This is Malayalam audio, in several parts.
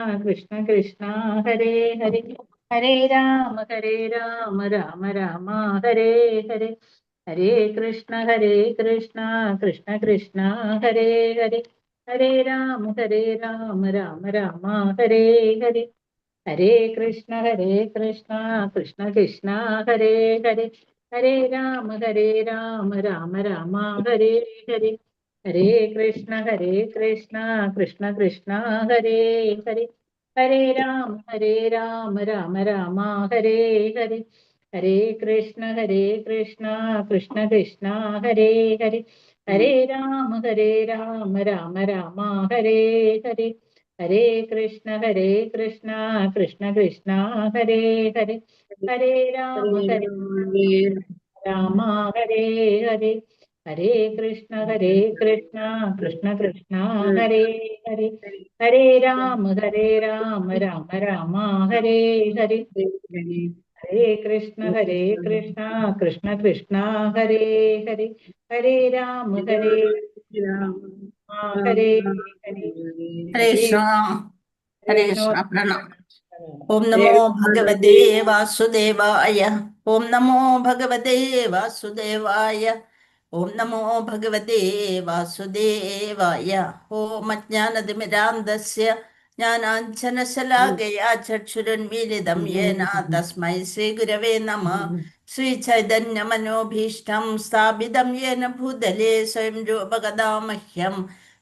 കൃഷ്ണ കൃഷ്ണ ഹരേ ഹരേ ഹരേ രാമ രാമ രാമ ഹരേ ഹരേ ഹരേ കൃഷ്ണ കൃഷ്ണ കൃഷ്ണ ഹരേ ഹരേ ഹരേ രാമ രാമ ഹരേ ഹരേ ഹരേ കൃഷ്ണ കൃഷ്ണ കൃഷ്ണ ഹരേ ഹരേ ഹരേ രാമ രാമ ഹരേ ഹരേ ഹരേ കൃഷ്ണ കൃഷ്ണ കൃഷ്ണ ഹരേ ഹരേ ഹരേ രാമ രാമ ഹരേ ഹരേ ഹരേ കൃഷ്ണ കൃഷ്ണ കൃഷ്ണ ഹരേ ഹരേ ഹരേ രാമ രാമ ഹരേ ഹരേ ഹരേ കൃഷ്ണ കൃഷ്ണ കൃഷ്ണ ഹരേ ഹരേ ഹരേ രാമ ഹരേ ഹരേ ഹരേ കൃഷ്ണ കൃഷ്ണ കൃഷ്ണ ഹരേ ഹരേ ഹരേ രാമ രാമ ഹരേ ഹരേ ഹരേ കൃഷ്ണ കൃഷ്ണ കൃഷ്ണ ഹരേ ഹരേ ഹരേ രാമ ഹരേ ഹരേ ഹരേ ഹരേ കൃഷ്ണ ഹരേ കൃഷ്ണ കൃഷ്ണ പ്രണാം. ഓം നമോ ഭഗവതേ വാസുദേവായ. ഓം നമോ ഭഗവതേ വാസുദേവായ. ഓം നമോ ഭഗവതേ വാസുദേവായ. ഓം അജ്ഞാനതിമിരാന്തസ്യ ജ്ഞാനാഞ്ജനശലാകയാ ചക്ഷുരുന്മീലിതം യേന തസ്മൈ ശ്രീഗുരവേ നമഃ. ശ്രീചൈതന്യമനോഭീഷ്ടം സ്ഥാപിതം യേന ഭൂതലേ സ്വയം രൂപകഥാ മഹ്യം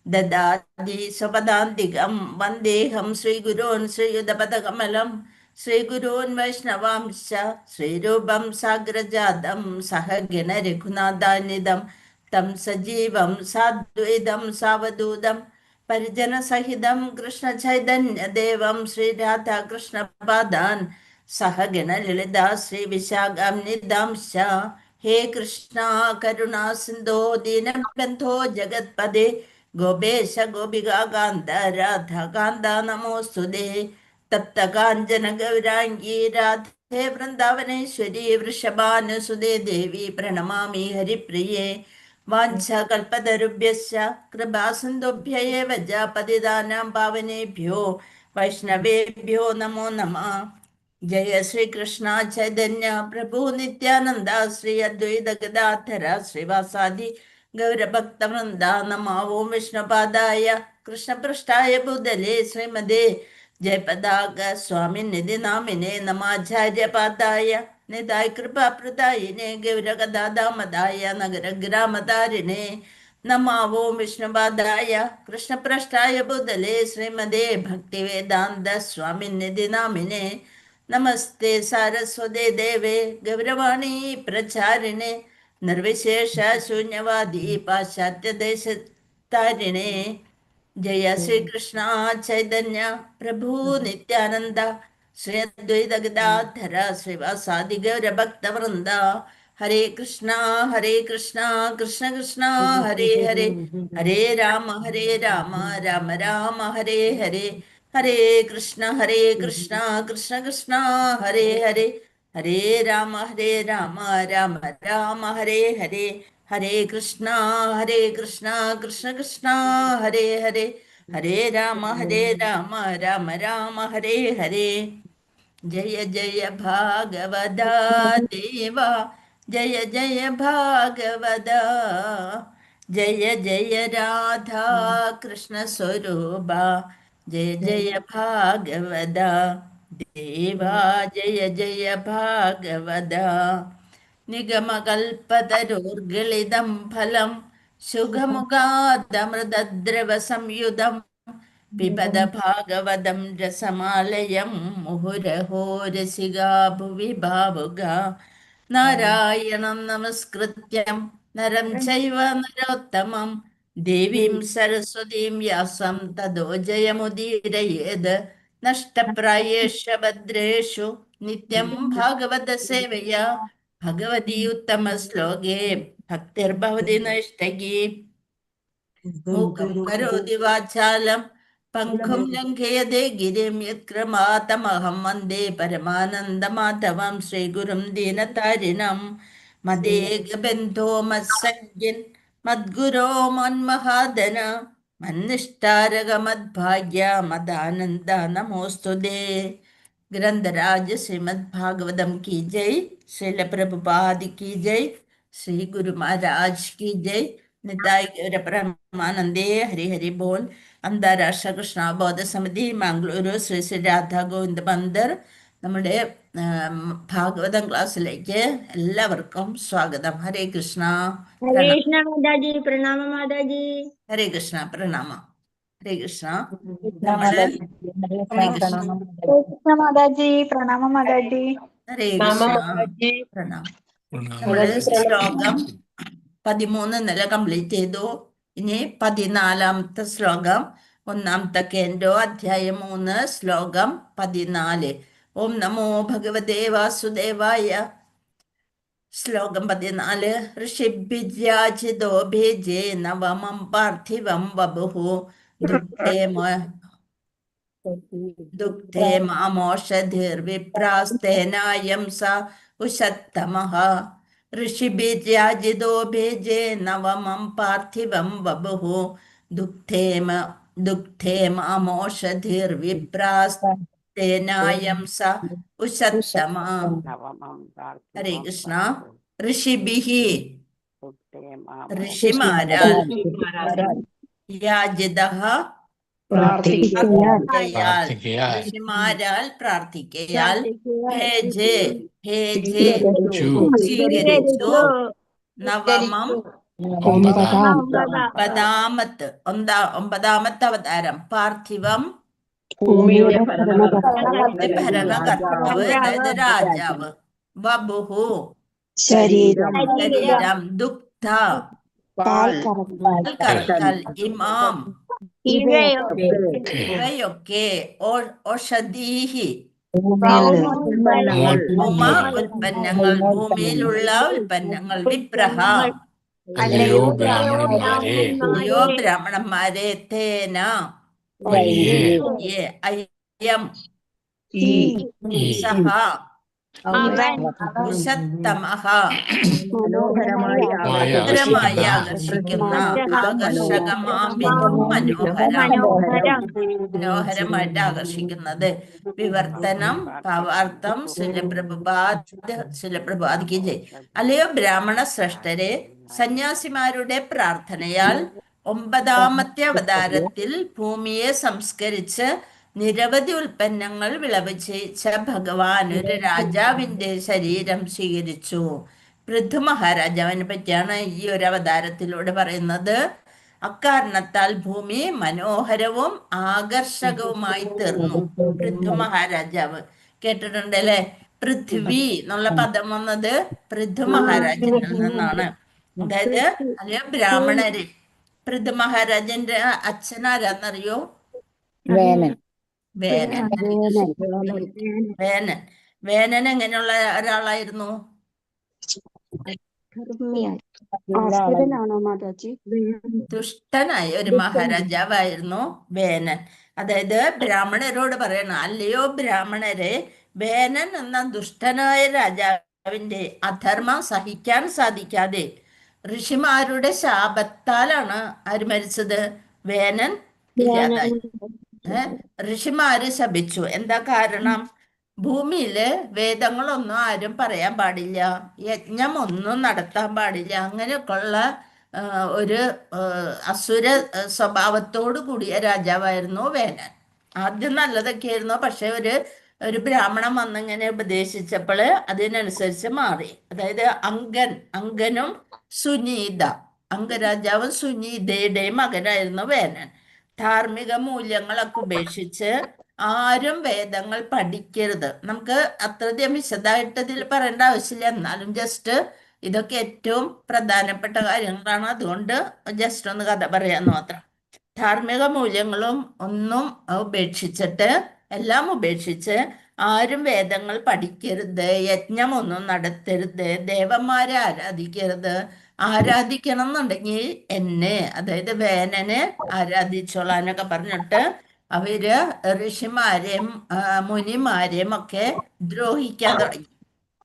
ദദാതി സ്വപദാന്തികം. വന്ദേഹം ശ്രീഗുരോൻ ശ്രീയുതപദകമലം ശ്രീഗുരോൻ വൈഷ്ണവാംശ ശ്രീരൂപം സാഗ്രജാതം സഹഗണ രഘുനാഥാനിതം തം സജീവം സാദ്വൈതം സാവധൂതം പരിജനസഹിതം കൃഷ്ണചൈതന്യദേവം ശ്രീരാധാകൃഷ്ണപാദാൻ സഹഗണ ലളിതാ ശ്രീവിശാഖാംനിദാംശ. ഹേ കൃഷ്ണ കരുണാ സിന്ധോ ദീനബന്ധോ ജഗത്പദേ ഗോപേശ ഗോപികാന്ത രാധാകാന്ത നമോസ്തുതേ. തപ്ത കാഞ്ചന ഗൗരാംഗീ രാധേ വൃന്ദാവനേശ്വരി വൃഷഭാനുസുതേ ദേവി പ്രണമാമി ഹരിപ്രിയേ. വാഞ്ചകൽപതരുഭ്യശ്ച കൃപാസിന്ധുഭ്യ ഏവ ച പതിതാനാം പാവനേഭ്യോ വൈഷ്ണവേഭ്യോ നമോ നമഃ. ജയ ശ്രീകൃഷ്ണ ചൈതന്യ പ്രഭു നിത്യാനന്ദ ശ്രീ അദ്വൈത ഗദാധര ശ്രീവാസാദി ഗൗരഭക്തവൃന്ദ. നമ ഓം വിഷ്ണുപാദായ കൃഷ്ണപൃഷ്ഠായ ഭൂതലേ ശ്രീമതേ ജയപതാക സ്വാമിനിധി നാമിനെ. നമാചാര്യപാദായ നിതായ കൃപാപ്രദായിനെ ഗൗരഗദാദാമദായ നഗരഗ്രാമതാരിണേ. നമ ഓം വിഷ്ണുപാദായ കൃഷ്ണപൃഷ്ഠായ ഭൂതലേ ശ്രീമതേ ഭക്തിവേദാന്ത സ്വാമിനിധി നാമിനെ. നമസ്തേ സാരസ്വതേ ദേവേ ഗൗരവാണി പ്രചാരിണേ നിർവിശേഷ ശൂന്യവാദി പാശ്ചാത്യദേശത്താരിണേ. ജയ ശ്രീകൃഷ്ണ ചൈതന്യ പ്രഭു നിത്യാനന്ദ ശ്രീ അദ്വൈത ഗദാധര ശ്രീവാസാദി ഗൗരഭക്തവൃന്ദ. ഹരേ കൃഷ്ണ കൃഷ്ണ കൃഷ്ണ ഹരേ ഹരേ ഹരേ രാമ രാമ രാമ ഹരേ ഹരേ ഹരേ കൃഷ്ണ കൃഷ്ണ കൃഷ്ണ ഹരേ ഹരേ ഹരേ രാമ രാമ രാമ ഹരേ ഹരേ ഹരേ കൃഷ്ണ കൃഷ്ണ കൃഷ്ണ ഹരേ ഹരേ ഹരേ രാമ രാമ രാമ ഹരേ ഹരേ. ജയ ജയ ഭാഗവത ദേവ ജയ ജയ ഭാഗവത. ജയ ജയ രാധാ കൃഷ്ണ സ്വരൂപ ജയ ജയ ഭാഗവത ദേവ ജയ ജയ ഭാഗവത. നിഗമകൽപതരോർഗളിതം ഫലം സുഖമുഖാദമൃതദ്രവ സംയുതം പിബത ഭാഗവതം രസമാലയം മുഹുരഹോ രസികാ ഭുവി ഭാവുക. നാരായണം നമസ്കൃത്യം നരം ചൈവ നരോത്തമം ദേവീം സരസ്വതീം വ്യാസം തതോ ജയമുദീരയേത്. നഷ്ടപ്രായേഷ ഭദ്രേഷു നിത്യം ഭാഗവത സേവയാ ഭഗവതി ഉത്തമ ശ്ലോകേ ഭക്തിർഭവതി നൈഷ്ടകീ. മൂകം കരോതി വാചാലം പങ്കും ലംഘയതേ ഗിരിം യത്കൃമാതമഹം വന്ദേ പരമാനന്ദമാധവം ശ്രീഗുരും ദീനതാരിണം. മദേകബന്ധോ മത്സഞ്ജിൻ മദ്ഗുരോ മന്മഹാദന മന്നിഷ്ടാരകമദ്ഭാഗ്യ മദാനന്ദ നമോസ്തുതേ. ഗ്രന്ഥരാജ ശ്രീമദ് ഭാഗവതം की जय, श्रील प्रभुपाद की जय, श्री गुरु महाराज की जय. निताय गौर परमानंदे. हरि हरि बोल. അന്താരാഷ്ട്ര കൃഷ്ണബോധ സമിതി മംഗളൂരു ശ്രീ ശ്രീ രാധാ ഗോവിന്ദ മന്ദിർ നമ്മുടെ ഭാഗവതം ക്ലാസ്സിലേക്ക് എല്ലാവർക്കും സ്വാഗതം. ഹരേ കൃഷ്ണ. हरे कृष्ण माताजी, प्रणाम माताजी। ഹരേ കൃഷ്ണ. പ്രണാമം. ഹരേ കൃഷ്ണ. കൃഷ്ണ നമ്മള് മാതാജി, ഹരേ ഹരേ കൃഷ്ണ, കൃഷ്ണ. പ്രണാമം മാതാജി. कृष्ण माताजी, प्रणाम माताजी। ഹരേ പ്രണാമം കൃഷ്ണ. മാതാജി. പ്രണാമം. നമ്മള് മാതാജി പ്രണാമം. ശ്ലോകം 13 ഇന്നലെ കംപ്ലീറ്റ് ചെയ്തു. ഇനി 14-ാമത്തെ ശ്ലോകം, 1-ാമത്തെ കേൻഡോ, അധ്യായം 3, ശ്ലോകം 14. ഓം നമോ ഭഗവതേ വാസുദേവായ. ശ്ലോകം 14. ഋഷിഭിര്യാചിതോ ഭേജേ നവമം പാർത്ഥിവം വപുഃ ദുഗ്ധേ മാമോഷധിർവിപ്രാസ്തേനായം സ ഉഷത്തമഃ. ഋഷിഭിര്യാജിതോ ഭേജേ നവമം പാർത്ഥിവം വപുഃ ദുഗ്ധേ മാമോഷധിർവിപ്രാസ്തേനായം സ ഉഷത്തമഃ. ഹരേ കൃഷ്ണ. ഋഷിഭിഹി, ഋഷിമാരാൽ, യാജിതഃ, പ്രാർത്ഥിക്കയാൽ, ഋഷിമാരാൽ പ്രാർത്ഥിക്കയാൽ, ഭേജേ, ഭേജേ സ്വീകരിച്ചു, നവമം ഒമ്പതാമത്തെ അവതാരം, പാർത്ഥിവം ഭൂമിയുടെ ഭരണകർത്താവ്, അതായത് രാജാവ്, വപുഃ ശരീരം, ദുഗ്ധ കറക്കൽ, ഇമാം ഇവയൊക്കെ, ഓഷധീഹി ഭൗമ ഉൽപ്പന്നങ്ങൾ, ഭൂമിയിലുള്ള ഉൽപ്പന്നങ്ങൾ, വിപ്രഹ അല്ലയോ ബ്രാഹ്മണന്മാരെ, അയ്യോ ബ്രാഹ്മണന്മാരെ, തേന അയം സഹ ഉഷത്തമഃ മനോഹരമായി ആകർഷിക്കുന്ന, ആകർഷകമാം മനോഹരമായിട്ട് ആകർഷിക്കുന്നത്. വിവർത്തനം, ഭാവാർത്ഥം. ശിലപ്രഭാത് ജയ്. അല്ലയോ ബ്രാഹ്മണ ശ്രേഷ്ഠരെ, സന്യാസിമാരുടെ പ്രാർത്ഥനയാൽ 9-ാമത്തെ അവതാരത്തിൽ ഭൂമിയെ സംസ്കരിച്ച് നിരവധി ഉൽപ്പന്നങ്ങൾ വിളവിച്ച ഭഗവാൻ ഒരു രാജാവിന്റെ ശരീരം സ്വീകരിച്ചു. പൃഥു മഹാരാജാവിനെ പറ്റിയാണ് ഈ ഒരു അവതാരത്തിലൂടെ പറയുന്നത്. അക്കാരണത്താൽ ഭൂമി മനോഹരവും ആകർഷകവുമായി തീർന്നു. പൃഥു മഹാരാജാവ് കേട്ടിട്ടുണ്ടല്ലേ? പൃഥ്വി എന്നുള്ള പദം വന്നത് പൃഥു മഹാരാജനിൽ നിന്നാണ്. അതായത് അല്ലയോ ബ്രാഹ്മണര്, പൃഥു മഹാരാജന്റെ അച്ഛനാരാന്നറിയോ? വേനൻ. വേനൻ എങ്ങനെയുള്ള ഒരാളായിരുന്നു? ദുഷ്ടനായ ഒരു മഹാരാജാവായിരുന്നു വേനൻ. അതായത് ബ്രാഹ്മണരോട് പറയണം, അല്ലയോ ബ്രാഹ്മണരെ, വേനൻ എന്ന ദുഷ്ടനായ രാജാവിന്റെ അധർമ്മം സഹിക്കാൻ സാധിക്കാതെ ഋഷിമാരുടെ ശാപത്താലാണ് ആര് മരിച്ചത്? വേനൻ ഇല്ലാതായി. ഋഷിമാര് ശപിച്ചു. എന്താ കാരണം? ഭൂമിയില് വേദങ്ങളൊന്നും ആരും പറയാൻ പാടില്ല, യജ്ഞമൊന്നും നടത്താൻ പാടില്ല, അങ്ങനെയൊക്കെയുള്ള ഒരു അസുര സ്വഭാവത്തോടു കൂടിയ രാജാവായിരുന്നു വേനൻ. ആദ്യം നല്ലതൊക്കെ ആയിരുന്നു, പക്ഷെ ഒരു ബ്രാഹ്മണൻ വന്നിങ്ങനെ ഉപദേശിച്ചപ്പോൾ അതിനനുസരിച്ച് മാറി. അതായത് അങ്കനും സുനീത, അംഗരാജാവും സുനീതയുടെയും മകനായിരുന്നു വേനൻ. ധാർമ്മിക മൂല്യങ്ങളൊക്കെ ഉപേക്ഷിച്ച് ആരും വേദങ്ങൾ പഠിക്കരുത്. നമുക്ക് അത്രയധികം വിശദമായിട്ട് ഇതിൽ പറയേണ്ട ആവശ്യമില്ല, എന്നാലും ജസ്റ്റ് ഇതൊക്കെ ഏറ്റവും പ്രധാനപ്പെട്ട കാര്യങ്ങളാണ്, അതുകൊണ്ട് ജസ്റ്റ് ഒന്ന് കഥ പറയാന്ന് മാത്രം. ധാർമ്മിക മൂല്യങ്ങളും ഒന്നും ഉപേക്ഷിച്ചിട്ട്, എല്ലാം ഉപേക്ഷിച്ച് ആരും വേദങ്ങൾ പഠിക്കരുത്, യജ്ഞമൊന്നും നടത്തരുത്, ദേവന്മാരെ ആരാധിക്കരുത്. ആരാധിക്കണം എന്നുണ്ടെങ്കിൽ എന്നെ, അതായത് വേനനെ ആരാധിച്ചോളാനൊക്കെ പറഞ്ഞിട്ട് അവര് ഋഷിമാരെയും മുനിമാരെയും ഒക്കെ ദ്രോഹിക്കാൻ തുടങ്ങി.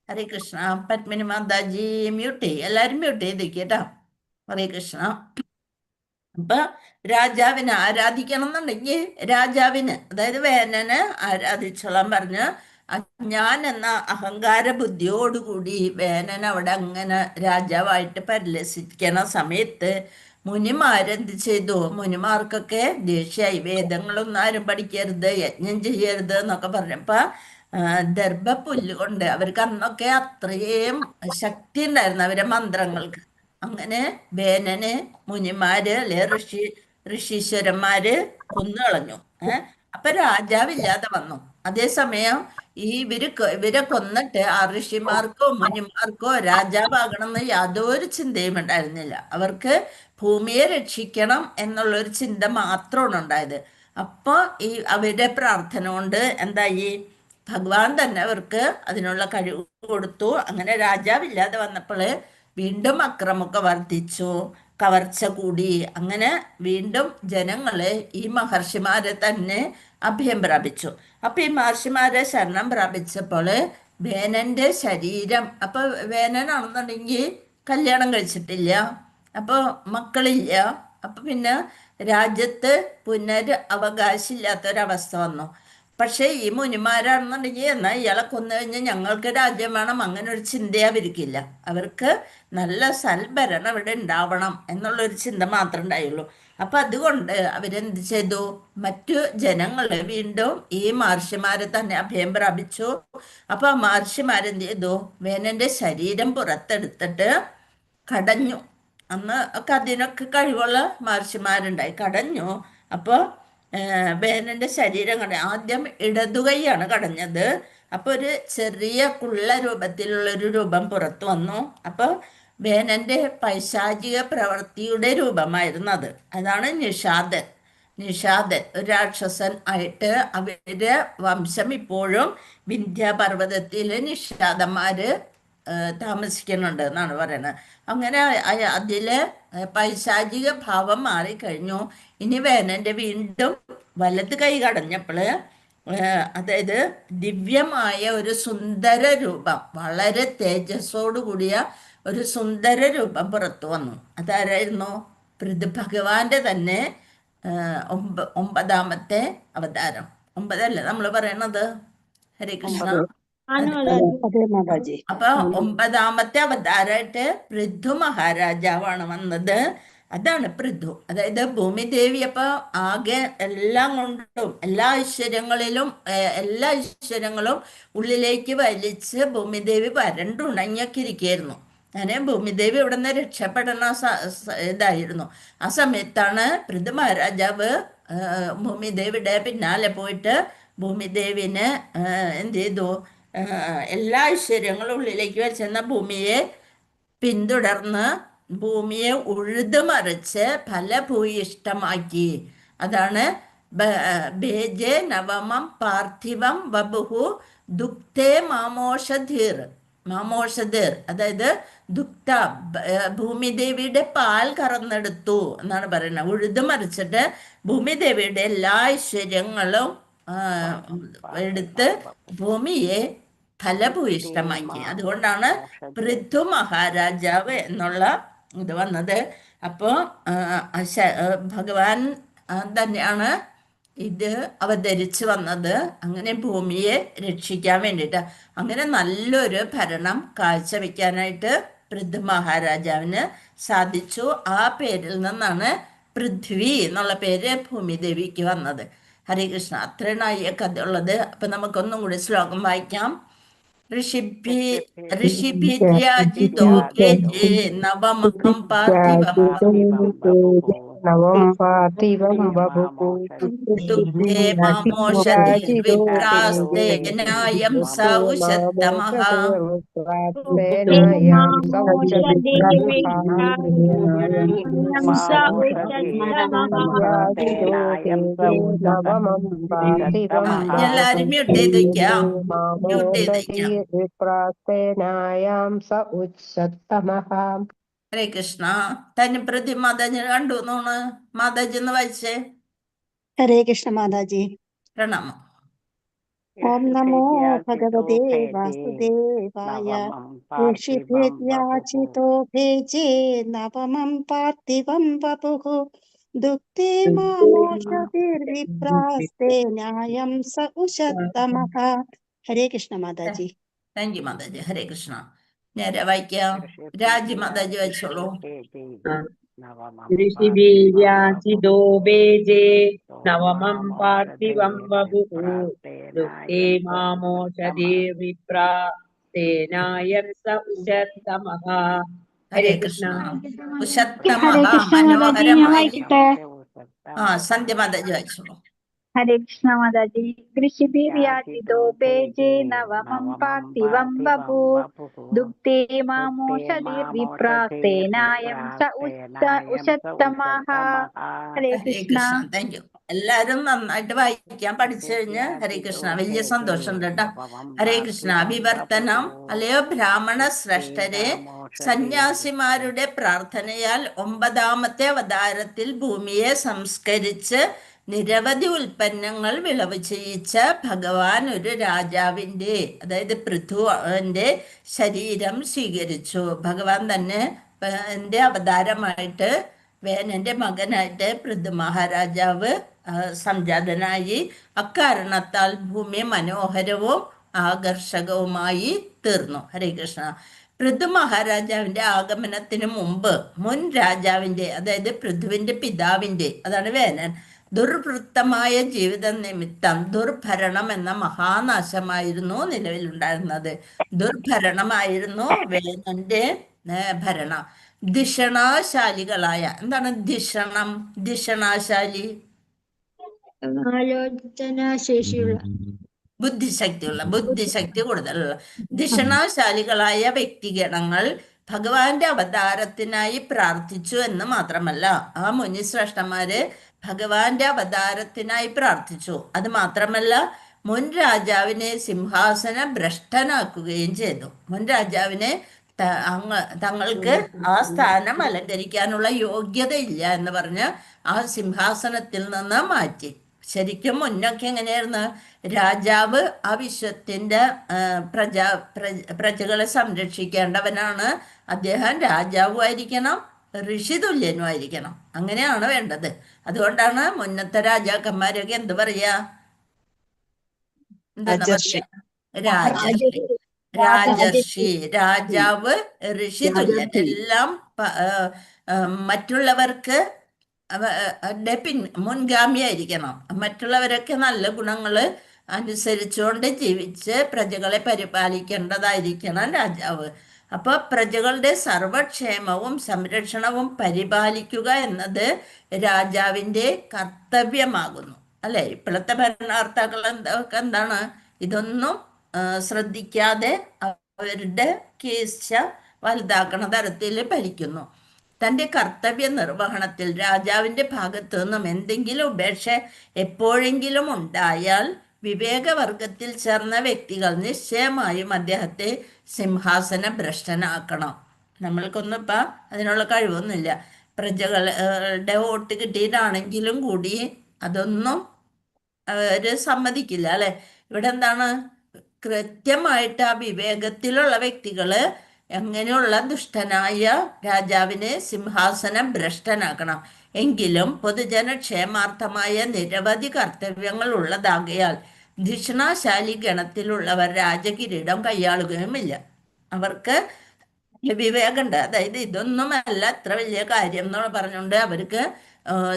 ഹരേ കൃഷ്ണ. പത്മിനി മാതാജി മ്യൂട്ട് ചെയ്യും, എല്ലാരും മ്യൂട്ട് ചെയ്തേക്ക് കേട്ടോ. ഹരേ കൃഷ്ണ. അപ്പൊ രാജാവിനെ ആരാധിക്കണം എന്നുണ്ടെങ്കിൽ രാജാവിന്, അതായത് വേനന് ആരാധിച്ചോളാൻ പറഞ്ഞ് ഞാൻ എന്ന അഹങ്കാര ബുദ്ധിയോടുകൂടി വേനൻ അവിടെ അങ്ങനെ രാജാവായിട്ട് പരിലസിക്കണ സമയത്ത് മുനിമാരെന്ത് ചെയ്തു? മുനിമാർക്കൊക്കെ ദേഷ്യായി. വേദങ്ങളൊന്നും ആരും പഠിക്കരുത്, യജ്ഞം ചെയ്യരുത് എന്നൊക്കെ പറഞ്ഞപ്പോ ദർഭപ്പുല്ല് കൊണ്ട്, അവർക്ക് അന്നൊക്കെ അത്രയും ശക്തി ഉണ്ടായിരുന്നു അവരെ മന്ത്രങ്ങൾക്ക്. അങ്ങനെ വേനന് മുനിമാര് അല്ലെ ഋഷീശ്വരന്മാര് കൊന്നുകളഞ്ഞു. അപ്പൊ രാജാവില്ലാതെ വന്നു. അതേസമയം ഇവരെ കൊന്നിട്ട് ആ ഋഷിമാർക്കോ മുനിമാർക്കോ രാജാവാകണമെന്ന് യാതൊരു ചിന്തയും ഉണ്ടായിരുന്നില്ല. അവർക്ക് ഭൂമിയെ രക്ഷിക്കണം എന്നുള്ളൊരു ചിന്ത മാത്രമാണ് ഉണ്ടായത്. അപ്പോൾ അവരുടെ പ്രാർത്ഥന കൊണ്ട് എന്തായി? ഭഗവാൻ തന്നെ അവർക്ക് അതിനുള്ള കഴിവ് കൊടുത്തു. അങ്ങനെ രാജാവില്ലാതെ വന്നപ്പോൾ വീണ്ടും അക്രമമൊക്കെ വർദ്ധിച്ചു, കവർച്ച കൂടി. അങ്ങനെ വീണ്ടും ജനങ്ങള് ഈ മഹർഷിമാരെ തന്നെ അഭയം പ്രാപിച്ചു. അപ്പൊ ഈ മഹർഷിമാരെ ശരണം പ്രാപിച്ചപ്പോൾ വേനന്റെ ശരീരം, അപ്പൊ വേനനാണെന്നുണ്ടെങ്കിൽ കല്യാണം കഴിച്ചിട്ടില്ല, അപ്പൊ മക്കളില്ല. അപ്പൊ പിന്നെ രാജ്യത്ത് അവകാശമില്ലാത്തൊരവസ്ഥ വന്നു. പക്ഷേ ഈ മുനിമാരാണെന്നുണ്ടെങ്കിൽ എന്നാൽ ഇയാളെ കൊന്നു കഴിഞ്ഞാൽ ഞങ്ങൾക്ക് രാജ്യം വേണം, അങ്ങനെ ഒരു ചിന്ത അവർക്കില്ല. അവർക്ക് നല്ല സൽഭരണം ഇവിടെ ഉണ്ടാവണം എന്നുള്ളൊരു ചിന്ത മാത്രമേ ഉണ്ടായുള്ളൂ. അപ്പൊ അതുകൊണ്ട് അവരെന്ത് ചെയ്തു? മറ്റു ജനങ്ങള് വീണ്ടും ഈ മഹർഷിമാരെ തന്നെ അഭയം പ്രാപിച്ചു. അപ്പൊ ആ മഹർഷിമാരെന്ത് ചെയ്തു? വേനന്റെ ശരീരം പുറത്തെടുത്തിട്ട് കടഞ്ഞു. അന്ന് ഒക്കെ അതിനൊക്കെ കഴിവുള്ള മഹർഷിമാരുണ്ടായി. കടഞ്ഞു. അപ്പോൾ വേനന്റെ ശരീരം ആദ്യം ഇടതുകൈയാണ് കടഞ്ഞത്. അപ്പൊ ഒരു ചെറിയ കുള്ള രൂപത്തിലുള്ളൊരു രൂപം പുറത്തു വന്നു. അപ്പോൾ വേനന്റെ പൈശാചിക പ്രവൃത്തിയുടെ രൂപമായിരുന്നു അത്. അതാണ് നിഷാദൻ. ഒരു രാക്ഷസൻ ആയിട്ട് അവരുടെ വംശം ഇപ്പോഴും വിന്ധ്യാപർവ്വതത്തില് നിഷാദന്മാര് താമസിക്കുന്നുണ്ട് എന്നാണ് പറയുന്നത്. അങ്ങനെ അതിലെ പൈശാചിക ഭാവം മാറിക്കഴിഞ്ഞു. ഇനി വേനന്റെ വീണ്ടും വലത് കൈ കടഞ്ഞപ്പോൾ അതായത് ദിവ്യമായ ഒരു സുന്ദര രൂപം, വളരെ തേജസ്സോടു കൂടിയ ഒരു സുന്ദര രൂപം പുറത്തു വന്നു. അതാരായിരുന്നു? ഭഗവാന്റെ തന്നെ 9ാമത്തെ അവതാരം. 9 നമ്മൾ പറയണത്? ഹരേ കൃഷ്ണ. അപ്പൊ 9ാമത്തെ അവതാരമായിട്ട് പൃഥു മഹാരാജാവാണ് വന്നത്. അതാണ് പൃഥു. അതായത് ഭൂമിദേവി അപ്പൊ ആകെ എല്ലാം കൊണ്ടും എല്ലാ ഐശ്വര്യങ്ങളും ഉള്ളിലേക്ക് വലിച്ച് ഭൂമിദേവി വരണ്ടുണങ്ങിയൊക്കെ ഇരിക്കുകയായിരുന്നു. അങ്ങനെ ഭൂമിദേവി ഇവിടെ നിന്ന് രക്ഷപ്പെടുന്ന ഇതായിരുന്നു. ആ സമയത്താണ് പൃഥു മഹാരാജാവ് ഭൂമിദേവിയുടെ പിന്നാലെ പോയിട്ട് ഭൂമിദേവിന് എന്ത് ചെയ്തു? എല്ലാ ഐശ്വര്യങ്ങളും ഉള്ളിലേക്ക് വെച്ചെന്ന ഭൂമിയെ പിന്തുടർന്ന് ഭൂമിയെ ഉഴുതുമറിച്ച് ഫലഭൂയിഷ്ടമാക്കി. അതാണ് ബേജേ നവമം പാർത്ഥിവം വബുഹു ദുക്തേ മാമോഷധീർ. അതായത് ദുക്ത, ഭൂമിദേവിയുടെ പാൽ കറന്നെടുത്തു എന്നാണ് പറയുന്നത്. ഉഴുതുമറിച്ചിട്ട് ഭൂമിദേവിയുടെ എല്ലാ ഐശ്വര്യങ്ങളും എടുത്ത് ഭൂമിയെ ഫലഭൂയിഷ്ടമാക്കി. അതുകൊണ്ടാണ് പൃഥു മഹാരാജാവ് എന്നുള്ള ഇത് വന്നത്. അപ്പോൾ ഭഗവാൻ തന്നെയാണ് ഇത് അവതരിച്ചു വന്നത്, അങ്ങനെ ഭൂമിയെ രക്ഷിക്കാൻ വേണ്ടിയിട്ട്. അങ്ങനെ നല്ലൊരു ഭരണം കാഴ്ചവെക്കാനായിട്ട് പൃഥു മഹാരാജാവിന് സാധിച്ചു. ആ പേരിൽ നിന്നാണ് പൃഥ്വി എന്നുള്ള പേര് ഭൂമിദേവിക്ക് വന്നത്. ഹരേ കൃഷ്ണ. അത്രയാണ് ഈ കഥ ഉള്ളത്. അപ്പൊ നമുക്കൊന്നും കൂടി ശ്ലോകം വായിക്കാം. ഋഷിഭിര്യാജിതോ ഭേജേ നവമം പാർത്ഥിവം ബഭുഃ ദുഗ്ധേ മാമോഷധീർവിപ്രാസ്തേനായം സ ഉഷത്തമഃ. എല്ലാരും മ്യൂട്ട് ചെയ്ത് വയ്ക്കാം. ഹരേ കൃഷ്ണ. തന്നെ പ്രതി മാതാജി കണ്ടു എന്നാണ്. മാതാജി എന്ന് വായിച്ചേ. ഹരേ കൃഷ്ണ മാതാജി. പ്രണാമം. ഓം നമോ ഭഗവതേ വാസുദേവായ. ഋഷിഭിര്യാചിതോ ഭേജേ നവമം പാർത്ഥിവം വപുഃ दुक्ते मामोषधीर्विप्रास्ते न्यायं स उषत्तमः. हरे कृष्ण माता जी. താങ്ക് യു മാതാജി. ഹരേ കൃഷ്ണ. നേരെ വായിക്കാം. രാജി മാതാജി വായിച്ചോളൂ. ऋषिभिर्याचितो बेजे नवमं पार्थिवं वपुः दुःखे मामोषधीर्विप्रा तेनायं स उषत्तमः. ഹരേ हरे കൃഷ്ണ. कृष्ण. ഉഷത്തമ ഹരേ കൃഷ്ണ മാതാജി, ഞാൻ മനോഹരമായി. വായിക്കട്ടെ? സന്ധ്യ മാതാജി വായിച്ചോളൂ. ഹരേ കൃഷ്ണ മാതാജി. കൃഷിഭിര്യാചിതോ പേജേ നവമം പാർത്ഥിവം വപു ദുക്തേ മാമോഷധീർവിപ്രാസ്തേനായം സ ഉഷത്തമഃ. ഹരേ ഹരേ കൃഷ്ണ. കൃഷ്ണ. Thank you. എല്ലാരും നന്നായിട്ട് വായിക്കാൻ പഠിച്ചു കഴിഞ്ഞ് ഹരേ കൃഷ്ണ. വലിയ സന്തോഷം കേട്ടോ. ഹരേ കൃഷ്ണ. വിവർത്തനം. അല്ലയോ ബ്രാഹ്മണ ശ്രേഷ്ഠരെ, സന്യാസിമാരുടെ പ്രാർത്ഥനയാൽ 9ാമത്തെ അവതാരത്തിൽ ഭൂമിയെ സംസ്കരിച്ച് നിരവധി ഉൽപ്പന്നങ്ങൾ വിളവ് ചെയ്യിച്ച ഭഗവാൻ ഒരു രാജാവിൻ്റെ, അതായത് പൃഥുവിൻ്റെ ശരീരം സ്വീകരിച്ചു. ഭഗവാൻ തന്നെ എൻ്റെ അവതാരമായിട്ട് വേനന്റെ മകനായിട്ട് പൃഥു മഹാരാജാവ് സംജാതനായി. അക്കാരണത്താൽ ഭൂമി മനോഹരവും ആകർഷകവുമായി തീർന്നു. ഹരേ കൃഷ്ണ. പൃഥു മഹാരാജാവിന്റെ ആഗമനത്തിന് മുമ്പ് മുൻ രാജാവിന്റെ, അതായത് പൃഥുവിന്റെ പിതാവിന്റെ, അതാണ് വേനൻ, ദുർവൃത്തമായ ജീവിത നിമിത്തം ദുർഭരണം എന്ന മഹാനാശമായിരുന്നു നിലവിലുണ്ടായിരുന്നത്. ദുർഭരണമായിരുന്നു വേനന്റെ ഭരണം. ധിഷണാശാലികളായ, എന്താണ് ധിഷണം? ധിഷണാശാലി, ആലോചനാശേഷിയുള്ള, ബുദ്ധിശക്തി കൂടുതലുള്ള ധിഷണാശാലികളായ വ്യക്തിഗണങ്ങൾ ഭഗവാന്റെ അവതാരത്തിനായി പ്രാർത്ഥിച്ചു എന്ന് മാത്രമല്ല, ആ മുനിശ്രേഷ്ഠന്മാര് ഭഗവാന്റെ അവതാരത്തിനായി പ്രാർത്ഥിച്ചു. അത് മാത്രമല്ല, മുൻ രാജാവിനെ സിംഹാസന ഭ്രഷ്ടനാക്കുകയും ചെയ്തു. മുൻ രാജാവിനെ തങ്ങൾക്ക് ആ സ്ഥാനം അലങ്കരിക്കാനുള്ള യോഗ്യതയില്ല എന്ന് പറഞ്ഞ് ആ സിംഹാസനത്തിൽ നിന്ന് മാറ്റി. ശരിക്കും മുന്നൊക്കെ എങ്ങനെയായിരുന്നു? രാജാവ് ആ വിശ്വത്തിന്റെ പ്രജകളെ സംരക്ഷിക്കേണ്ടവനാണ്. അദ്ദേഹം രാജാവുമായിരിക്കണം, ഋഷിതുല്യനുമായിരിക്കണം. അങ്ങനെയാണ് വേണ്ടത്. അതുകൊണ്ടാണ് മുന്നത്തെ രാജാക്കന്മാരൊക്കെ എന്ത് പറയാ? രാജർഷി, രാജാവ്, ഋഷി തുല്യൻ. എല്ലാം മറ്റുള്ളവർക്ക് മുൻഗാമിയായിരിക്കണം. മറ്റുള്ളവരൊക്കെ നല്ല ഗുണങ്ങള് അനുസരിച്ചുകൊണ്ട് ജീവിച്ച് പ്രജകളെ പരിപാലിക്കേണ്ടതായിരിക്കണം രാജാവ്. അപ്പൊ പ്രജകളുടെ സർവക്ഷേമവും സംരക്ഷണവും പരിപാലിക്കുക എന്നത് രാജാവിന്റെ കർത്തവ്യമാകുന്നു, അല്ലെ? ഇപ്പോഴത്തെ ഭരണകർത്താക്കൾ എന്താണ്? ഇതൊന്നും ശ്രദ്ധിക്കാതെ അവരുടെ കീശ വലുതാക്കണ തരത്തിൽ ഭരിക്കുന്നു. തൻ്റെ കർത്തവ്യ നിർവഹണത്തിൽ രാജാവിൻ്റെ ഭാഗത്തു നിന്നും എന്തെങ്കിലും ഉപേക്ഷ എപ്പോഴെങ്കിലും ഉണ്ടായാൽ വിവേകവർഗത്തിൽ ചേർന്ന വ്യക്തികൾ നിശ്ചയമായും അദ്ദേഹത്തെ സിംഹാസന ഭ്രഷ്ടനാക്കണം. നമ്മൾക്കൊന്നും ഇപ്പം അതിനുള്ള കഴിവൊന്നുമില്ല. പ്രജകളുടെ വോട്ട് കിട്ടിയിട്ടാണെങ്കിലും കൂടി അതൊന്നും അവർ സമ്മതിക്കില്ല, അല്ലെ? ഇവിടെ എന്താണ്? കൃത്യമായിട്ട് ആ വിവേകത്തിലുള്ള വ്യക്തികള് എങ്ങനെയുള്ള ദുഷ്ടനായ രാജാവിനെ സിംഹാസനം ഭ്രഷ്ടനാക്കണം. എങ്കിലും പൊതുജനക്ഷേമാർത്ഥമായ നിരവധി കർത്തവ്യങ്ങൾ ഉള്ളതാകയാൽ ധിഷണാശാലി ഗണത്തിലുള്ളവർ രാജകിരീടം കൈയാളുകയുമില്ല. അവർക്ക് വിവേകമുണ്ട്. അതായത് ഇതൊന്നുമല്ല അത്ര വലിയ കാര്യം എന്ന് പറഞ്ഞുകൊണ്ട് അവർക്ക്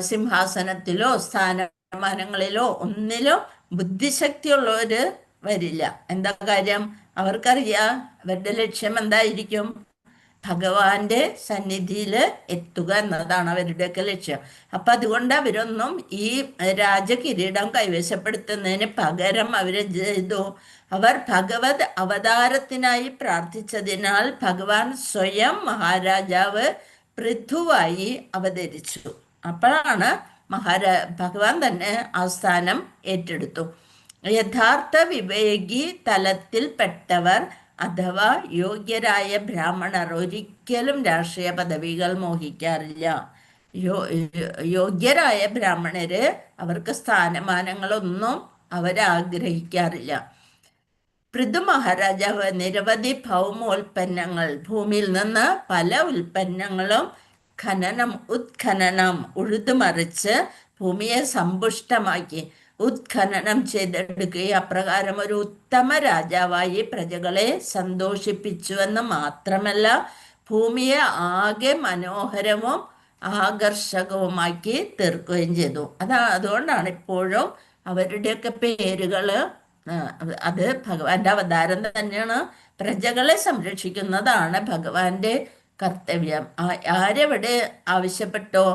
സിംഹാസനത്തിലോ സ്ഥാനമാനങ്ങളിലോ ഒന്നിലോ ബുദ്ധിശക്തിയുള്ളവര് വരില്ല. എന്താ കാര്യം? അവർക്കറിയാം അവരുടെ ലക്ഷ്യം എന്തായിരിക്കും? ഭഗവാന്റെ സന്നിധിയിൽ എത്തുക എന്നതാണ് അവരുടെയൊക്കെ ലക്ഷ്യം. അപ്പൊ അതുകൊണ്ട് അവരൊന്നും ഈ രാജകിരീടം കൈവശപ്പെടുത്തുന്നതിന് പകരം അവര് ചെയ്തു, അവർ ഭഗവത് അവതാരത്തിനായി പ്രാർത്ഥിച്ചതിനാൽ ഭഗവാൻ സ്വയം മഹാരാജാവ് പൃഥുവായി അവതരിച്ചു. അപ്പോഴാണ് ഭഗവാൻ തന്നെ ആ സ്ഥാനം ഏറ്റെടുത്തു. യഥാർത്ഥ വിവേകി തലത്തിൽപ്പെട്ടവർ അഥവാ യോഗ്യരായ ബ്രാഹ്മണർ ഒരിക്കലും രാഷ്ട്രീയ പദവികൾ മോഹിക്കാറില്ല. യോഗ്യരായ ബ്രാഹ്മണര് അവർക്ക് സ്ഥാനമാനങ്ങളൊന്നും അവരാഗ്രഹിക്കാറില്ല. പൃഥു മഹാരാജാവ് നിരവധി ഭൗമോൽപ്പന്നങ്ങൾ, ഭൂമിയിൽ നിന്ന് പല ഉൽപ്പന്നങ്ങളും ഖനനം ഉത്ഖനനം ഉഴുതുമറിച്ച് ഭൂമിയെ സമ്പുഷ്ടമാക്കി ഉത്ഖനനം ചെയ്തെടുക്കുകയും അപ്രകാരം ഒരു ഉത്തമ രാജാവായി പ്രജകളെ സന്തോഷിപ്പിച്ചു എന്ന് മാത്രമല്ല ഭൂമിയെ ആകെ മനോഹരവും ആകർഷകവുമാക്കി തീർക്കുകയും ചെയ്തു. അതുകൊണ്ടാണ് ഇപ്പോഴും അവരുടെയൊക്കെ പേരുകള് അത് ഭഗവാന്റെ അവതാരം തന്നെയാണ്. പ്രജകളെ സംരക്ഷിക്കുന്നതാണ് ഭഗവാന്റെ കർത്തവ്യം. ആരെവിടെ ആവശ്യപ്പെട്ടോ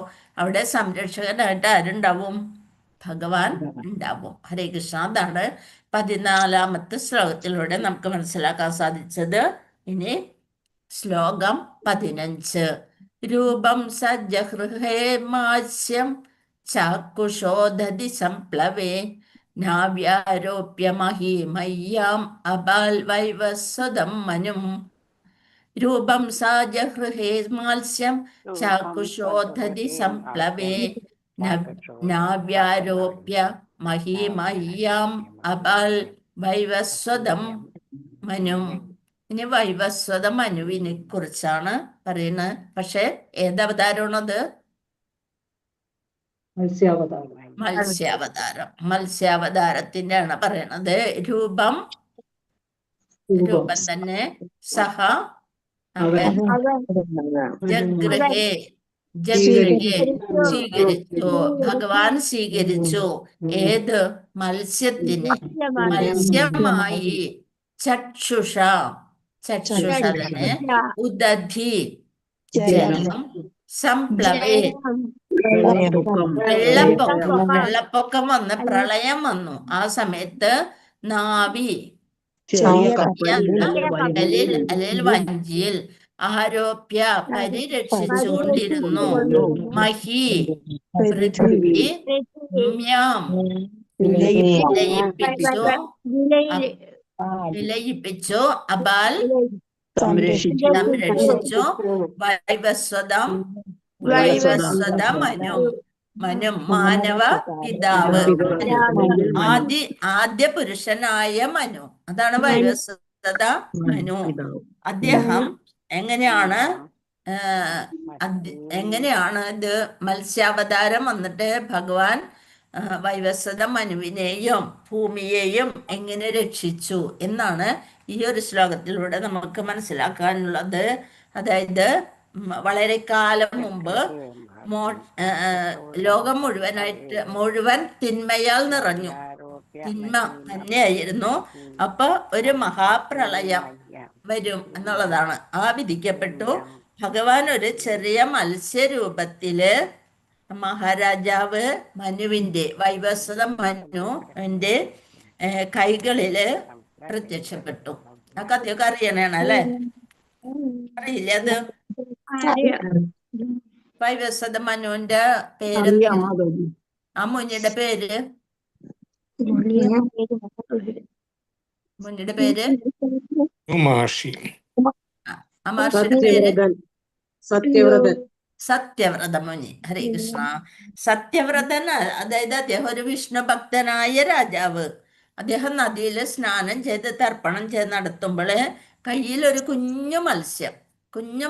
അവിടെ സംരക്ഷകനായിട്ട് ആരുണ്ടാവും? ഭഗവാൻ ഉണ്ടാവും. ഹരേ കൃഷ്ണ. അതാണ് 14ാമത്തെ ശ്ലോകത്തിലൂടെ നമുക്ക് മനസ്സിലാക്കാൻ സാധിച്ചത്. ഇനി ശ്ലോകം 15. രൂപം സജ്ജഹൃഹേ മാസ്യം ചാക്കുശോധതി സംപ്ലവേ നാവ്യാരോപ്യ മഹീമയ്യാം അബാൽ വൈവസ്വതം മനും. രൂപം സാജഹൃഹേ മാത്സ്യം ചാക്കുശോധതി സംപ്ലവേ നാവ്യാരോപ്യ മഹീമയ്യാം അബാൽ വൈവസ്വതം മനും. ഇനി വൈവസ്വത മനുവിനെ കുറിച്ചാണ് പറയുന്നത്. പക്ഷെ ഏതവതാരമാണത്? മത്സ്യാവതാരം. മത്സ്യാവതാരത്തിന്റെ ആണ് പറയണത്. രൂപം തന്നെ സഹ ജഗ്രഹേ സ്വീകരിച്ചു. ഭഗവാൻ സ്വീകരിച്ചു. ഏത്? മത്സ്യത്തിനെ. മത്സ്യമായി ചക്ഷുഷനെ ഉദധി ജലം സംപ്ലവേ വെള്ളപ്പൊക്കം വന്ന് പ്രളയം വന്നു. ആ സമയത്ത് നാവി അല്ലെങ്കിൽ വഞ്ചിയിൽ ആരോപ്യ പരിരക്ഷിച്ചുകൊണ്ടിരുന്നു. മഹി പൃഥ്വി മ്യാം വിലയിപ്പിച്ചു അബാൽ സംരക്ഷിച്ചു വൈവസ്വത മനു മാനവ പിതാവ് ആദ്യ പുരുഷനായ മനു. അതാണ് വൈവസ്വത മനു. അദ്ദേഹം എങ്ങനെയാണ് ഇത് മത്സ്യാവതാരം വന്നിട്ട് ഭഗവാൻ വൈവസ്വത മനുവിനെയും ഭൂമിയെയും എങ്ങനെ രക്ഷിച്ചു എന്നാണ് ഈ ഒരു ശ്ലോകത്തിലൂടെ നമുക്ക് മനസ്സിലാക്കാനുള്ളത്. അതായത് വളരെ കാലം മുമ്പ് ലോകം മുഴുവൻ തിന്മയാൽ നിറഞ്ഞു. തിന്മ തന്നെയായിരുന്നു. അപ്പൊ ഒരു മഹാപ്രളയം വരും എന്നുള്ളതാണ് വിധിക്കപ്പെട്ടു. ഭഗവാൻ ഒരു ചെറിയ മത്സ്യരൂപത്തില് മഹാരാജാവ് മനുവിന്റെ വൈവസ്വത മനുവിന്റെ കൈകളില് പ്രത്യക്ഷപ്പെട്ടു. ആ കഥയൊക്കെ അറിയണേണ് അല്ലെ? അറിയില്ലേ അത്? വൈവസ്വത മനുവിന്റെ പേര്, ആ മുനിയുടെ പേര്, മുനിയുടെ പേര് സത്യവ്രത മുനി. ഹരേ കൃഷ്ണ. സത്യവ്രതൻ, അതായത് അദ്ദേഹം ഒരു വിഷ്ണു ഭക്തനായ രാജാവ്. അദ്ദേഹം നദിയിൽ സ്നാനം ചെയ്ത് തർപ്പണം ചെയ്ത് നടത്തുമ്പോൾ കയ്യിൽ ഒരു കുഞ്ഞു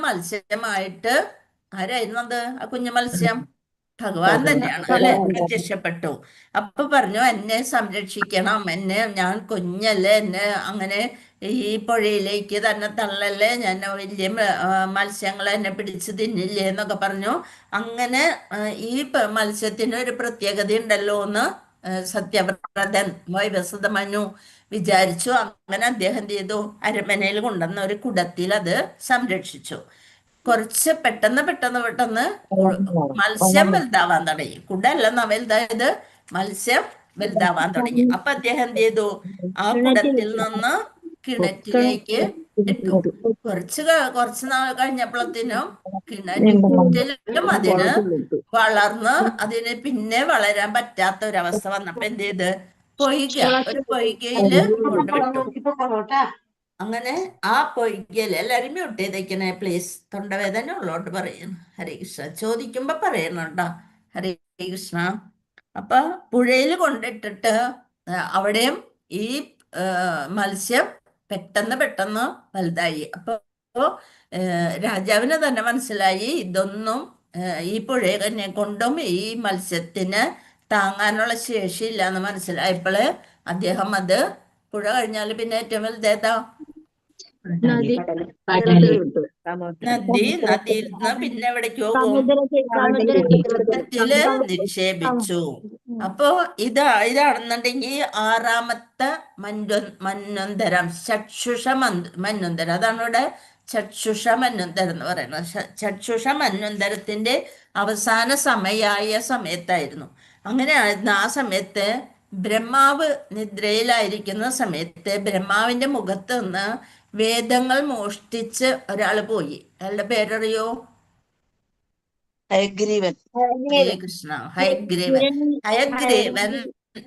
മത്സ്യമായിട്ട് ആരായിരുന്നു അത്? ആ കുഞ്ഞു മത്സ്യം ഭഗവാൻ തന്നെയാണ് അല്ലെ? പ്രത്യക്ഷപ്പെട്ടു. അപ്പൊ പറഞ്ഞു, എന്നെ സംരക്ഷിക്കണം, ഞാൻ കുഞ്ഞല്ലേ, എന്നെ അങ്ങനെ ഈ പുഴയിലേക്ക് തന്നെ തള്ളല്ലേ, ഞാൻ വലിയ മത്സ്യങ്ങളെ എന്നെ പിടിച്ച് തിന്നില്ലേ എന്നൊക്കെ പറഞ്ഞു. അങ്ങനെ ഈ മത്സ്യത്തിന് ഒരു പ്രത്യേകത ഉണ്ടല്ലോ എന്ന് സത്യവ്രതൻ വൈവസ്വത മനു വിചാരിച്ചു. അങ്ങനെ അദ്ദേഹം എന്ത് ചെയ്തു? അരമനയിൽ കൊണ്ടുവന്ന ഒരു കുടത്തിൽ അത് സംരക്ഷിച്ചു. കുറച്ച് പെട്ടെന്ന് മത്സ്യം വലുതാവാൻ തുടങ്ങി. കുടല്ലെന്നാ വലുതായത്, മത്സ്യം വലുതാവാൻ തുടങ്ങി. അപ്പൊ അദ്ദേഹം എന്ത് ചെയ്തു? ആ കുടത്തിൽ നിന്ന് കിണറ്റിലേക്ക് ഇട്ടു. കുറച്ച് നാൾ കഴിഞ്ഞപ്പോഴത്തേനും കിണറ്റിലും അതിന് വളർന്ന് അതിന് പിന്നെ വളരാൻ പറ്റാത്ത ഒരവസ്ഥ വന്നപ്പോ എന്ത് ചെയ്ത്? ഒരു പൊയ്കയില് കൊണ്ടുവിട്ടു. അങ്ങനെ ആ പൊയ്കയില്, എല്ലാരും മ്യൂട്ട് ചെയ്തേക്കണേ പ്ലീസ്, തൊണ്ടവേദന ഉള്ളോട്ട് പറയുന്നു. ഹരേ കൃഷ്ണ. ചോദിക്കുമ്പോ പറയണുണ്ടോ? ഹരേ കൃഷ്ണ. അപ്പൊ പുഴയിൽ കൊണ്ടിട്ടിട്ട് അവിടെയും ഈ മത്സ്യം പെട്ടെന്ന് വലുതായി. അപ്പൊ രാജാവിന് തന്നെ മനസ്സിലായി ഇതൊന്നും ഈ പുഴയെ കൊണ്ടും ഈ മത്സ്യത്തിന് താങ്ങാനുള്ള ശേഷിയില്ല എന്ന് മനസ്സിലായപ്പോൾ അദ്ദേഹം അത് പുഴ കഴിഞ്ഞാൽ പിന്നെ ഏറ്റവും വലുതേതാ? നദി കടല് നദിയിൽ നിന്ന് പിന്നെ എവിടേക്ക് പോകും? സമുദ്രത്തിൽ നിക്ഷേപിച്ചു. അപ്പോ ഇതാണെന്നുണ്ടെങ്കിൽ ആറാമത്തെ മന്വന്തരം, ചക്ഷുഷ മന്വന്തരം. അതാണ് ഇവിടെ ചക്ഷുഷ മന്വന്തരം എന്ന് പറയുന്നത്. ചക്ഷുഷ മന്വന്തരത്തിന്റെ അവസാന സമയത്തായിരുന്നു. അങ്ങനെയായിരുന്നു ആ സമയത്ത് ബ്രഹ്മാവ് നിദ്രയിലായിരിക്കുന്ന സമയത്ത് ബ്രഹ്മാവിന്റെ മുഖത്ത് നിന്ന് വേദങ്ങൾ മോഷ്ടിച്ച് ഒരാള് പോയി. അയാളുടെ പേരറിയോ? ഹയഗ്രീവൻ. കൃഷ്ണ. ഹയഗ്രീവൻ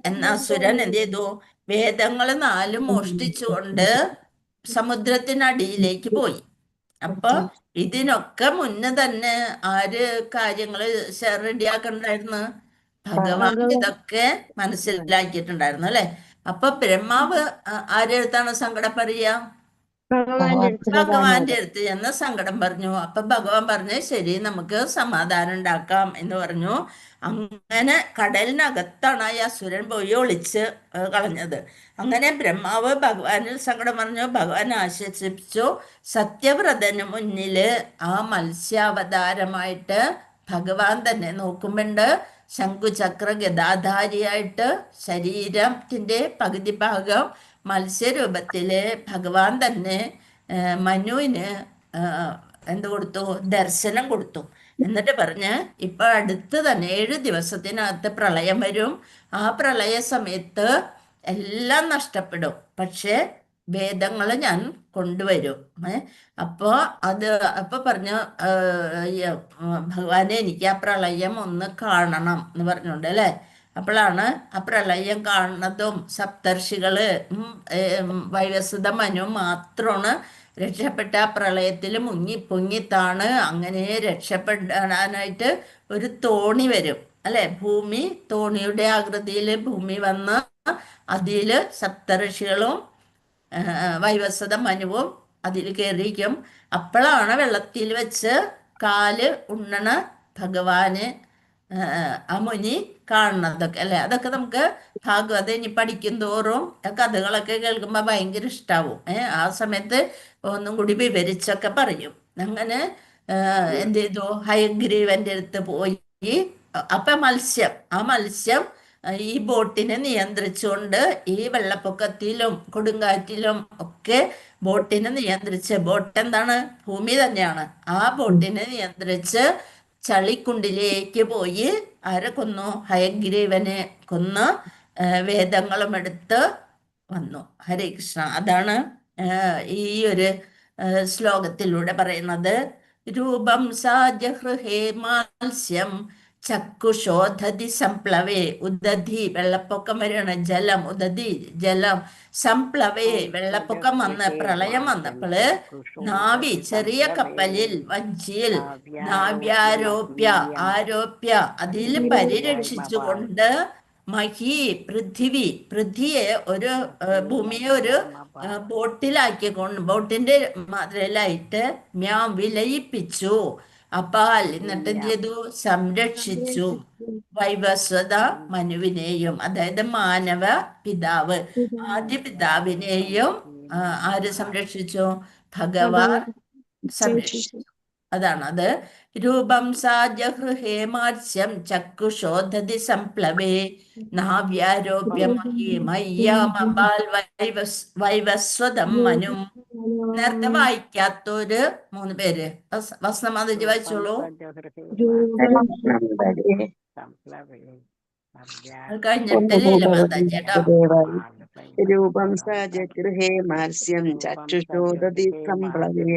എന്ന അസുരൻ എന്ത് ചെയ്തു? വേദങ്ങൾ 4 മോഷ്ടിച്ചുകൊണ്ട് സമുദ്രത്തിനടിയിലേക്ക് പോയി. അപ്പൊ ഇതിനൊക്കെ മുന്നേ തന്നെ ആര് കാര്യങ്ങള് റെഡിയാക്കണ്ടായിരുന്നു? ഭഗവാൻ ഇതൊക്കെ മനസ്സിലാക്കിയിട്ടുണ്ടായിരുന്നു അല്ലെ. അപ്പൊ ബ്രഹ്മാവ് ആരുടെ അടുത്താണ് സങ്കടം പറയുക? ഭഗവാന്റെ അടുത്ത് ചെന്ന് സങ്കടം പറഞ്ഞു. അപ്പൊ ഭഗവാൻ പറഞ്ഞു, ശരി, നമുക്ക് സമാധാനം ഉണ്ടാക്കാം എന്ന് പറഞ്ഞു. അങ്ങനെ കടലിനകത്താണ് ഈ അസുരൻ പോയി ഒളിച്ച് കളഞ്ഞത്. അങ്ങനെ ബ്രഹ്മാവ് ഭഗവാനിൽ സങ്കടം പറഞ്ഞു. ഭഗവാൻ ആശ്വസിപ്പിച്ചു. സത്യവ്രതന് മുന്നില് ആ മത്സ്യാവതാരമായിട്ട് ഭഗവാൻ തന്നെ നോക്കുമ്പോണ്ട് ശംഖുചക്ര ഗദാധാരിയായിട്ട് ശരീരത്തിന്റെ പകുതി ഭാഗം മത്സ്യരൂപത്തില് ഭഗവാൻ തന്നെ മനുവിന് എന്ത് കൊടുത്തു? ദർശനം കൊടുത്തു. എന്നിട്ട് പറഞ്ഞ്, ഇപ്പൊ അടുത്ത് തന്നെ 7 ദിവസത്തിനകത്ത് പ്രളയം വരും. ആ പ്രളയ സമയത്ത് എല്ലാം നഷ്ടപ്പെടും, പക്ഷെ വേദങ്ങൾ ഞാൻ കൊണ്ടുവരും. അപ്പൊ പറഞ്ഞു, ഭഗവാനെ, എനിക്ക് ആ പ്രളയം ഒന്ന് കാണണം എന്ന് പറഞ്ഞുകൊണ്ട് അല്ലെ. അപ്പോഴാണ് ആ പ്രളയം കാണുന്നതും സപ്തർഷികള് വൈവസ്വത മനു മാത്രമാണ് രക്ഷപ്പെട്ട ആ പ്രളയത്തിൽ പൊങ്ങിത്താണ്. അങ്ങനെ രക്ഷപ്പെടാനായിട്ട് ഒരു തോണി വരും അല്ലെ. ഭൂമി തോണിയുടെ ആകൃതിയിൽ ഭൂമി വന്ന് അതില് സപ്തർഷികളും വൈവസ്വത മനുവും അതിൽ കയറിയിരിക്കും. അപ്പോഴാണ് വെള്ളത്തിൽ വെച്ച് കാല് ഉണ്ണണ ഭഗവാന് ആ മുനി കാണുന്നതൊക്കെ അല്ലെ. അതൊക്കെ നമുക്ക് ഭാഗവതം ഇനി പഠിക്കും തോറും കഥകളൊക്കെ കേൾക്കുമ്പോൾ ഭയങ്കര ഇഷ്ടാവും. ആ സമയത്ത് ഒന്നും കൂടി വിവരിച്ചൊക്കെ പറയും. അങ്ങനെ എന്ത് ചെയ്തു? ഹയഗ്രീവന്റെ അടുത്ത് പോയി. അപ്പൊ ആ മത്സ്യം ഈ ബോട്ടിനെ നിയന്ത്രിച്ചുകൊണ്ട് ഈ വെള്ളപ്പൊക്കത്തിലും കൊടുങ്കാറ്റിലും ഒക്കെ ബോട്ടിനെ നിയന്ത്രിച്ച്, ബോട്ട് എന്താണ്? ഭൂമി തന്നെയാണ്. ആ ബോട്ടിനെ നിയന്ത്രിച്ച് ചളിക്കുണ്ടിലേക്ക് പോയി ആരെ കൊന്നു? ഹയഗ്രീവനെ കൊന്ന് വേദങ്ങളും എടുത്ത് വന്നു. ഹരേ കൃഷ്ണ. അതാണ് ഈ ഒരു ശ്ലോകത്തിലൂടെ പറയുന്നത്. രൂപം സാജഹൃഹേ മാത്സ്യം ചക്കുശോധതി സംപ്ലവേ ഉദധി. വെള്ളപ്പൊക്കം വരെയാണ്. ജലം ഉദധി, ജലം. സംപ്ലവേ, വെള്ളപ്പൊക്കം വന്ന് പ്രളയം വന്നപ്പോള് നാവി, ചെറിയ കപ്പലിൽ, വഞ്ചിയിൽ, ആരോപ്യ അതിൽ പരിരക്ഷിച്ചുകൊണ്ട് മഹി, പൃഥ്വിയെ ഒരു ഭൂമിയെ ഒരു ബോട്ടിന്റെ മാതൃകയിലായിട്ട് വിലയിപ്പിച്ചു. അപ്പാൽ എന്നിട്ട് എന്ത് ചെയ്തു? സംരക്ഷിച്ചു വൈവസ്വത മനുവിനെയും, അതായത് മാനവ പിതാവ്, ആദ്യ പിതാവിനെയും ആര് സംരക്ഷിച്ചു? ഭഗവാൻ സംരക്ഷിച്ചു. അതാണത്. രൂപം സാജഹൃഹേ മാത്സ്യം ചക്കുശോധതി സംപ്ലവേ നാവ്യാരോപ്യ മയ്യാമപാൽ വൈവസ്വതം മനും. നേരത്തെ വായിക്കാത്തൊരു 3 പേര് വസ്നമാതജി വായിച്ചോളൂ. കഴിഞ്ഞിട്ട് ലീലമാതാജി കേട്ടോ. രൂപം സജഗൃഹേ മാത്സ്യം ചക്ഷുഷോദതി സംപ്ലവേ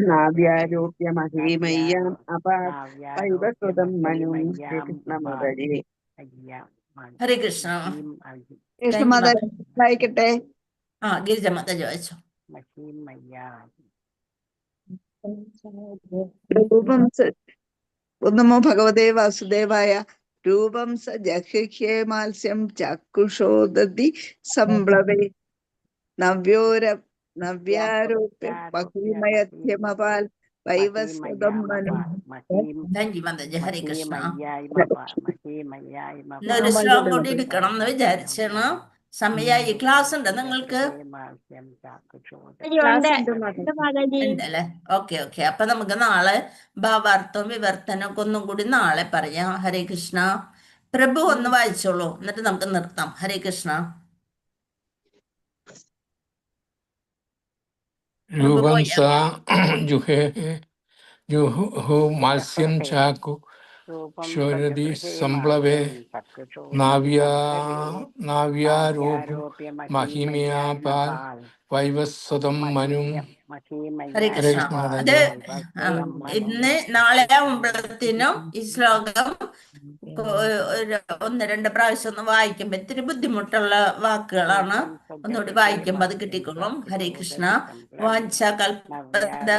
നാവ്യാരോപ്യ മഹീമയ്യാം അപാവൈവസ്വതം മനും. കൃഷ്ണമാതാജി. ഹരേ കൃഷ്ണ. കൃഷ്ണമാതാജി വായിക്കട്ടെ. ഗിരിജ മാതാജി വായിച്ചോ. രൂപം നമോ ഭഗവതേ വാസുദേവായ. രൂപം സ ജഹ്യേ മാത്സ്യം ചക്ഷുഷോദതി സംപ്ലവേ നവ്യാരോപ്യ മഹീമയധ്യമപാൽ വൈവസ്വതം മനം താങ്ക് യു മാതാജി. ഹരേ കൃഷ്ണ. ഇന്നൊരു ശ്ലോകം കൂടി എടുക്കണം എന്ന് വിചാരിച്ചാണ്. സമയായി. ക്ലാസ് ഉണ്ട് നിങ്ങൾക്ക്? ഉണ്ടല്ലേ? Okay okay. അപ്പൊ നമുക്ക് നാളെ ഭാവാർത്ഥവും വിവർത്തനവും ഒക്കെ ഒന്നും കൂടി നാളെ പറയാം. ഹരേ കൃഷ്ണ. പ്രഭു ഒന്ന് വായിച്ചോളൂ, എന്നിട്ട് നമുക്ക് നിർത്താം. ഹരേ കൃഷ്ണ. പ്രഭു രൂപം പോയാ? സാ ജുഹേ ജുഹു മത്സ്യം ചാക്കു ശോരതി സംപ്ലവേ നാവ്യാരൂപു മഹിമയാപാൽ വൈവസ്വതം മനും. ഹരേ ഹരേ കൃഷ്ണ. കൃഷ്ണ. അത് ഇന്ന് നാളെ ആവുമ്പോഴത്തേനും ഈ ശ്ലോകം ഒരു 1-2 പ്രാവശ്യം ഒന്ന് വായിക്കുമ്പോ ഇത്തിരി ബുദ്ധിമുട്ടുള്ള വാക്കുകളാണ്. ഒന്നുകൂടി വായിക്കുമ്പോ അത് കിട്ടിക്കോളും. ഹരേ കൃഷ്ണ. വാഞ്ച കൽപ്പത